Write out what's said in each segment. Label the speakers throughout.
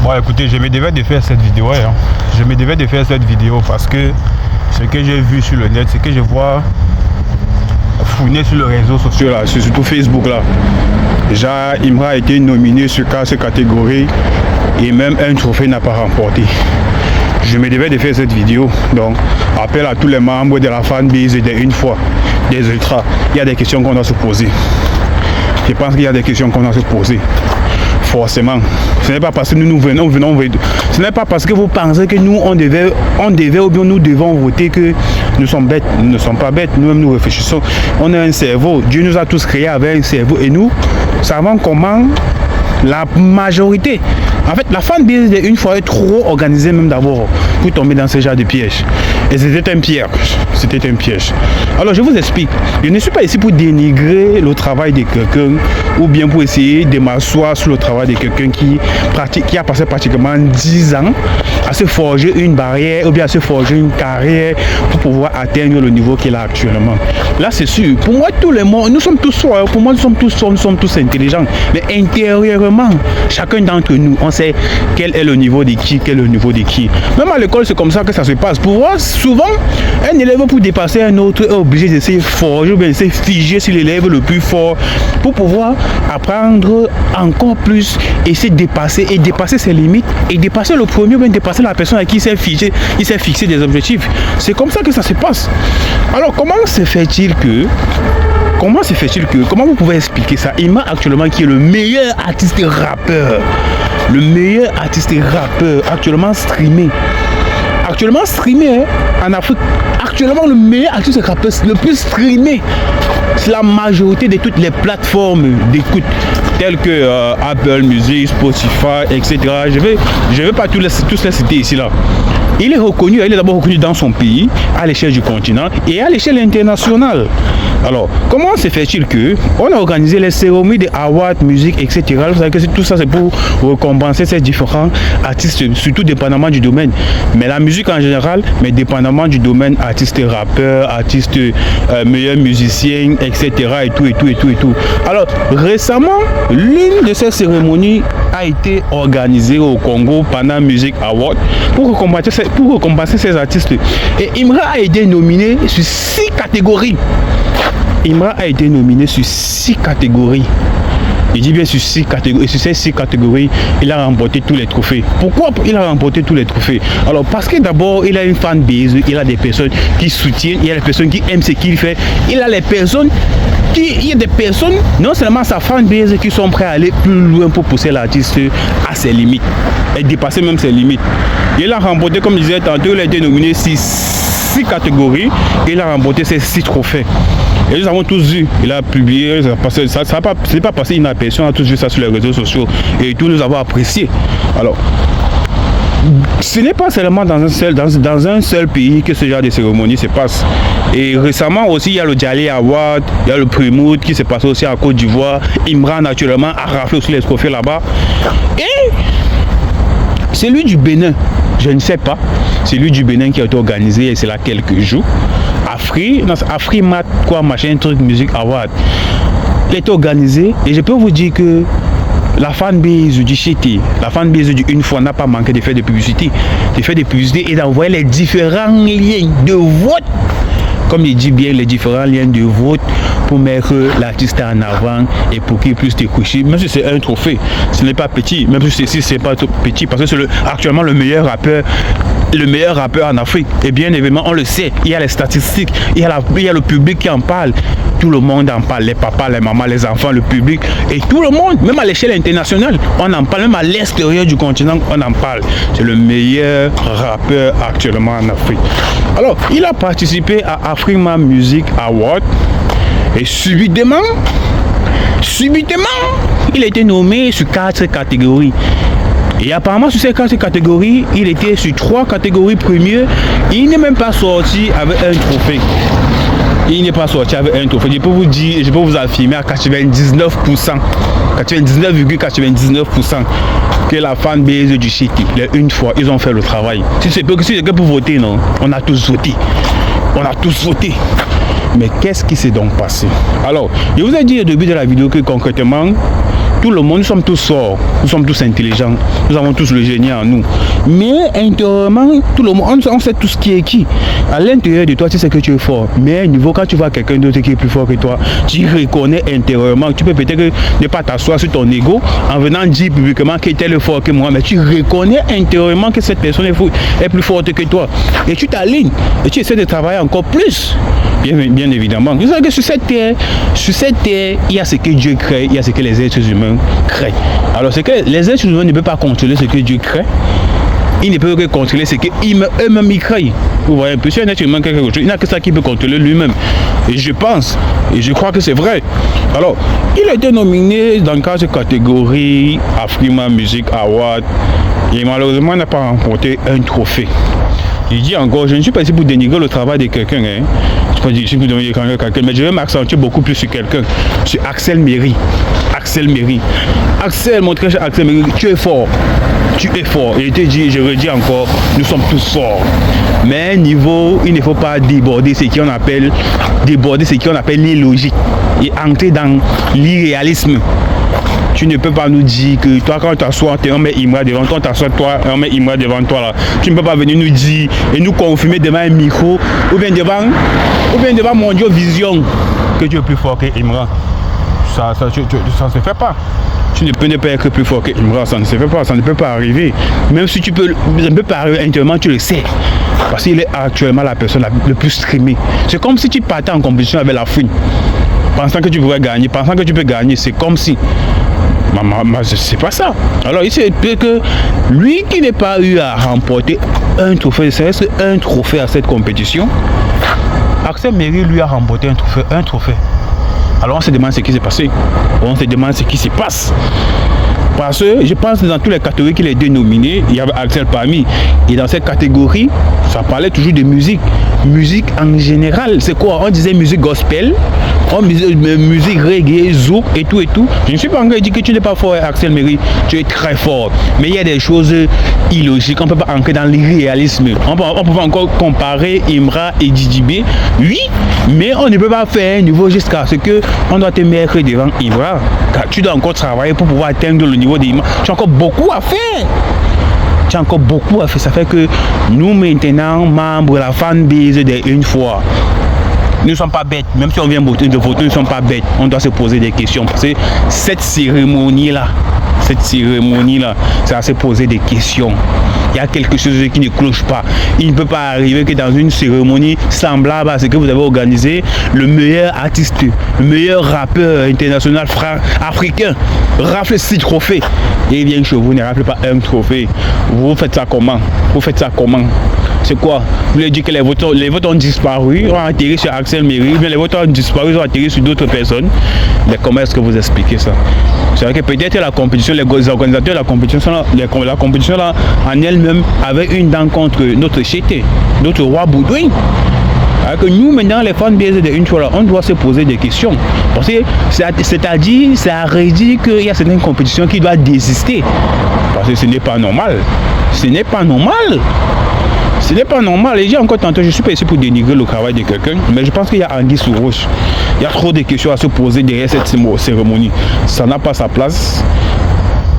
Speaker 1: Bon, écoutez, je me devais de faire cette vidéo. Hein. Je me devais de faire cette vidéo parce que ce que j'ai vu sur le net, ce que je vois fouiner sur les réseaux sociaux, là, surtout Facebook, là. Déjà, Imra a été nominé sur cette catégorie et même un trophée n'a pas remporté. Je me devais de faire cette vidéo. Donc, appel à tous les membres de la fanbase Une Fois, des ultras. Il y a des questions qu'on doit se poser. Je pense qu'il y a des questions qu'on doit se poser. Forcément. Ce n'est pas parce que nous venons. Ce n'est pas parce que vous pensez que nous, on devait ou bien nous devons voter que nous sommes bêtes. Nous ne sommes pas bêtes. Nous-mêmes, nous réfléchissons. On a un cerveau. Dieu nous a tous créés avec un cerveau. Et nous savons comment la majorité. En fait, la fanbase Une Fois est trop organisée même d'abord pour tomber dans ce genre de piège. Et c'était un piège. C'était un piège. Alors, je vous explique. Je ne suis pas ici pour dénigrer le travail de quelqu'un ou bien pour essayer de m'asseoir sur le travail de quelqu'un qui a passé pratiquement 10 ans à se forger une barrière ou bien à se forger une carrière pour pouvoir atteindre le niveau qu'il a actuellement. Là, c'est sûr. Pour moi, tout le monde, nous sommes tous forts. Pour moi, nous sommes tous intelligents. Mais intérieurement, chacun d'entre nous, on sait quel est le niveau de qui, quel est le niveau de qui. Même à l'école, c'est comme ça que ça se passe. Pour moi, souvent, un élève pour dépasser un autre est obligé de se forger ou bien de se figer sur l'élève le plus fort pour pouvoir apprendre encore plus et se dépasser et dépasser ses limites et dépasser le premier ou bien dépasser la personne à qui il s'est fixé des objectifs. C'est comme ça que ça se passe. Alors, comment vous pouvez expliquer ça? Imra actuellement qui est le meilleur artiste rappeur, actuellement streamé. En Afrique, actuellement le meilleur artiste rappeur, le plus streamé. C'est la majorité de toutes les plateformes d'écoute telles que Apple Music, Spotify, etc. Je vais pas tous les citer ici là. Il est d'abord reconnu dans son pays, à l'échelle du continent et à l'échelle internationale. Alors, comment se fait-il que on a organisé les cérémonies de awards, musique, etc. Vous savez que tout ça c'est pour récompenser ces différents artistes, surtout dépendamment du domaine. Mais la musique en général, mais dépendamment du domaine, artiste rappeur, artiste meilleur musicien, etc. et tout. Alors, récemment, l'une de ces cérémonies a été organisée au Congo pendant Music Award pour récompenser ces artistes. Et Imra a été nominé sur 6 catégories. Il dit bien sur 6 catégories. Et sur ces 6 catégories, il a remporté tous les trophées. Pourquoi il a remporté tous les trophées? Alors, parce que d'abord, il a une fanbase, il a des personnes qui soutiennent, il y a des personnes qui aiment ce qu'il fait, il y a des personnes, non seulement sa fanbase, qui sont prêts à aller plus loin pour pousser l'artiste à ses limites et dépasser même ses limites. Il a remporté, comme je disais tantôt, il a été nominé 6 catégories et il a remporté ces 6 trophées. Et nous avons tous vu, il a publié, ça n'est pas passé inaperçu, on a tous vu ça sur les réseaux sociaux et tous nous avons apprécié. Alors, ce n'est pas seulement dans un seul pays que ce genre de cérémonie se passe. Et récemment aussi, il y a le Djali Award, il y a le Primoud qui s'est passé aussi à Côte d'Ivoire. Imra, naturellement, a raflé aussi les trophées là-bas. Et celui du Bénin, je ne sais pas, celui du Bénin qui a été organisé, et c'est là quelques jours. Afrimat, quoi, machin, truc, musique, award. Il a été organisé et je peux vous dire que la fanbase du Chiti, la fanbase du Une Fois n'a pas manqué de faire des publicités. Et d'envoyer les différents liens de vote. Comme il dit bien, les différents liens de vote pour mettre l'artiste en avant et pour qu'il puisse décrocher. Même si c'est un trophée, ce n'est pas petit. Même si c'est pas petit, parce que c'est actuellement le meilleur rappeur en Afrique. Et bien évidemment, on le sait, il y a les statistiques, il y a le public qui en parle. Tout le monde en parle, les papas, les mamans, les enfants, le public et tout le monde, même à l'échelle internationale, on en parle, même à l'extérieur du continent, on en parle. C'est le meilleur rappeur actuellement en Afrique. Alors, il a participé à Afrima Music Award et subitement, il a été nommé sur 4 catégories. Et apparemment, sur ces 4 catégories, il était sur 3 catégories premières. Il n'est même pas sorti avec un trophée. Je peux vous dire, je peux vous affirmer à 99%, 99,99% que la fanbase du Chiti, Une Fois, ils ont fait le travail. Si c'est que pour voter, non, on a tous voté. Mais qu'est-ce qui s'est donc passé? Alors, je vous ai dit au début de la vidéo que concrètement, Tout le monde, nous sommes tous forts, nous sommes tous intelligents, nous avons tous le génie en nous. Mais intérieurement, tout le monde, on sait tout ce qui est qui. À l'intérieur de toi, tu sais que tu es fort. Mais à un niveau, quand tu vois quelqu'un d'autre qui est plus fort que toi, tu reconnais intérieurement. Tu peux peut-être ne pas t'asseoir sur ton ego en venant dire publiquement qu'il est le fort que moi, mais tu reconnais intérieurement que cette personne est plus forte que toi. Et tu t'alignes et tu essaies de travailler encore plus. Bien évidemment. Vous savez que sur cette terre, il y a ce que Dieu crée, il y a ce que les êtres humains créent. Alors, c'est que les êtres humains ne peuvent pas contrôler ce que Dieu crée. Ils ne peuvent que contrôler ce qu'eux-mêmes ils créent. Vous voyez un peu, si un être humain crée quelque chose, il n'y a que ça qui peut contrôler lui-même. Et je pense, et je crois que c'est vrai. Alors, il a été nominé dans 4 catégories Afrima Music Award et malheureusement n'a pas remporté un trophée. Je dis encore, je ne suis pas ici pour dénigrer le travail de quelqu'un. Hein. Je ne suis pas ici pour dénigrer quelqu'un, mais je vais m'accentuer beaucoup plus sur quelqu'un. Sur Axel Méry. Axel Méry. Axel, mon très cher Axel Méry, tu es fort. Tu es fort. Et je te dis, je redis encore, nous sommes tous forts. Mais à un niveau, il ne faut pas déborder ce qu'on appelle l'illogique et entrer dans l'irréalisme. Tu ne peux pas nous dire que toi, quand tu t'assois, tu es un mec Imra devant toi, t'assois toi, un mec Imra devant toi là. Tu ne peux pas venir nous dire et nous confirmer devant un micro ou bien devant Mondio Vision que tu es plus fort que Imra. Ça ne se fait pas. Tu ne peux pas être plus fort que Imra, ça ne se fait pas, ça ne peut pas arriver. Même si ça ne peut pas arriver intérieurement, tu le sais. Parce qu'il est actuellement la personne le plus streamée. C'est comme si tu partais en compétition avec la fouine. Pensant que tu pourrais gagner, pensant que tu peux gagner, c'est comme si. C'est pas ça. Alors il s'est expliqué que lui qui n'a pas eu à remporter un trophée, c'est un trophée à cette compétition. Axel Méry lui a remporté un trophée. Alors on se demande ce qui s'est passé. On se demande ce qui se passe. Parce que je pense que dans toutes les catégories qu'il a été nominé, il y avait Axel parmi. Et dans cette catégorie, ça parlait toujours de musique. Musique en général. C'est quoi? On disait musique gospel, on disait musique reggae, zouk et tout et tout. Je ne suis pas en train de dire que tu n'es pas fort, Axel Méry. Tu es très fort. Mais il y a des choses illogiques. On ne peut pas entrer dans l'irréalisme. On peut pas encore comparer Imra et Djidjibé. Oui, mais on ne peut pas faire un niveau jusqu'à ce que on doit te mettre devant Imra. Car tu dois encore travailler pour pouvoir atteindre le niveau d'Imra. Tu as encore beaucoup à faire. Tu as encore beaucoup à faire. Ça fait que nous maintenant, membres de la fanbase d'une fois, nous ne sommes pas bêtes. Même si on vient de voter, nous ne sommes pas bêtes. On doit se poser des questions. Parce que cette cérémonie-là, ça va se poser des questions. Il y a quelque chose qui ne cloche pas. Il ne peut pas arriver que dans une cérémonie semblable à ce que vous avez organisé, le meilleur artiste, le meilleur rappeur international africain rafle 6 trophées. Et il vient chez vous, ne rafle pas un trophée. Vous faites ça comment? C'est quoi? Vous voulez dire que les votes ont disparu, ont atterri sur Axel Méry, mais les votes ont disparu, ils ont atterri sur d'autres personnes. Mais comment est-ce que vous expliquez ça? C'est vrai que peut-être la compétition, les organisateurs de la compétition là, en elle-même avait une dent contre notre chété, notre roi Boudouin. Alors que nous, maintenant, les fans d'une fois là, on doit se poser des questions. Parce que c'est-à-dire, ça redit qu'il y a certaines compétitions qui doivent désister. Parce que ce n'est pas normal. Ce n'est pas normal. Et j'ai encore tantôt, je ne suis pas ici pour dénigrer le travail de quelqu'un, mais je pense qu'il y a anguille sous roche. Il y a trop de questions à se poser derrière cette cérémonie. Ça n'a pas sa place.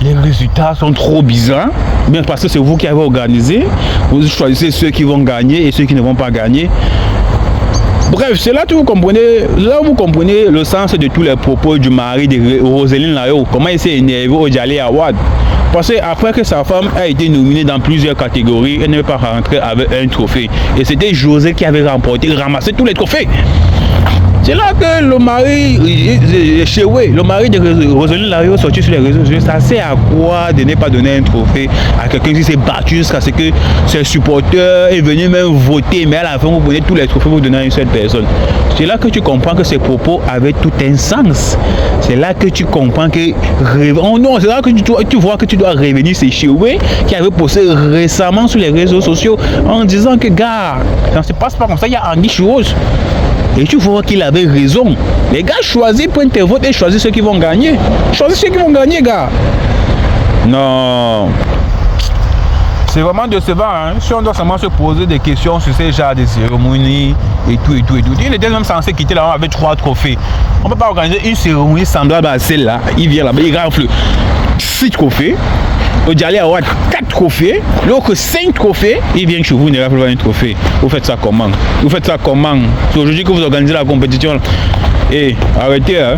Speaker 1: Les résultats sont trop bizarres, bien parce que c'est vous qui avez organisé. Vous choisissez ceux qui vont gagner et ceux qui ne vont pas gagner. Bref, c'est là que vous comprenez le sens de tous les propos du mari de Roselyne Layo. Comment il s'est énervé au Djali Award. Parce qu'après que sa femme a été nominée dans plusieurs catégories, elle ne veut pas rentrer avec un trophée. Et c'était José qui avait ramassé tous les trophées. C'est là que le mari de Roselyne Layo est sorti sur les réseaux sociaux. Ça sert à quoi de ne pas donner un trophée à quelqu'un qui s'est battu jusqu'à ce que ses supporters est venu même voter, mais à la fin vous prenez tous les trophées, vous donnez à une seule personne. C'est là que tu comprends que ces propos avaient tout un sens. C'est là que tu comprends que c'est là que tu vois que tu dois revenir. C'est Choué qui avait posté récemment sur les réseaux sociaux en disant que gars, ça ne se passe pas comme ça, il y a anguille sous roche. Et tu vois qu'il avait raison. Les gars, choisis, prennent tes votes et choisis ceux qui vont gagner. Choisis ceux qui vont gagner, gars. Non. C'est vraiment décevant. Hein? Si on doit seulement se poser des questions sur ces genres de cérémonies et tout. Il était même censé quitter là avec 3 trophées. On ne peut pas organiser une cérémonie semblable à celle-là. Il vient là-bas, il rafle 6 trophées. Au Djali avoir 4 trophées. L'autre 5 trophées. Il vient chez vous, il ne rafle pas un trophée. Vous faites ça comment? C'est aujourd'hui que vous organisez la compétition. Et arrêtez. Hein?